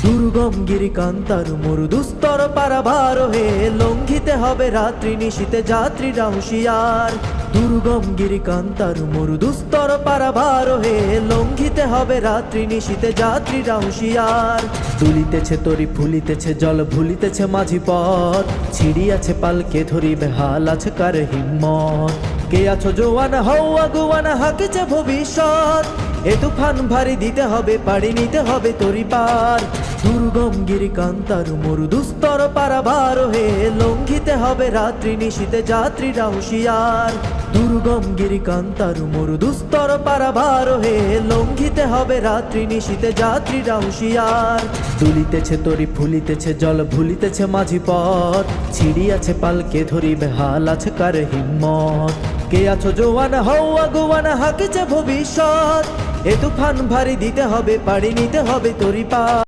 দুর্গম গিরিকান্তার মরু দুস্তর পারাবার হে, লঙ্ঘিতে হবে রাত্রি নিশীতে যাত্রীরা হুঁশিয়ার। দুর্গম গিরিকান্তার মরু দুস্তর পারাবার হে, লঙ্ঘিতে হবে রাত্রি নিশীতে যাত্রীরা হুঁশিয়ার। দুলিতেছে তরি ফুলিতেছে জল ভুলিতেছে মাঝি পথ, ছিড়িয়াছে পালকে ধরিবে হাল আছে কার হিম্মত। কে আছো জোয়ান হও আগুয়ান হাকিছে ভবিষ্যৎ, এ তুফান ভারী দিতে হবে পাড়ি নিতে হবে তরি পার। দুর্গম গিরিকান্তার মরু দুস্তর পারাবার হে, লঙ্ঘিতে হবে রাত্রি নিশীতে যাত্রীরা হুঁশিয়ার। দুর্গম গিরিকান্তার মরু দুস্তর পারাবার হে, লঙ্ঘিতে হবে রাত্রি নিশীতে যাত্রীরা হুঁশিয়ার। দুলিতেছে তরি ফুলিতেছে জল ভুলিতেছে মাঝি পথ, ছিড়িয়াছে পালকে ধরিবে হাল আছে কার হিম্মত। কে আছো জোয়ান হও আগুয়ান হাকিছে ভবিষ্যৎ, এ তুফান ভারী দিতে হবে পাড়ি নিতে হবে তরি পার।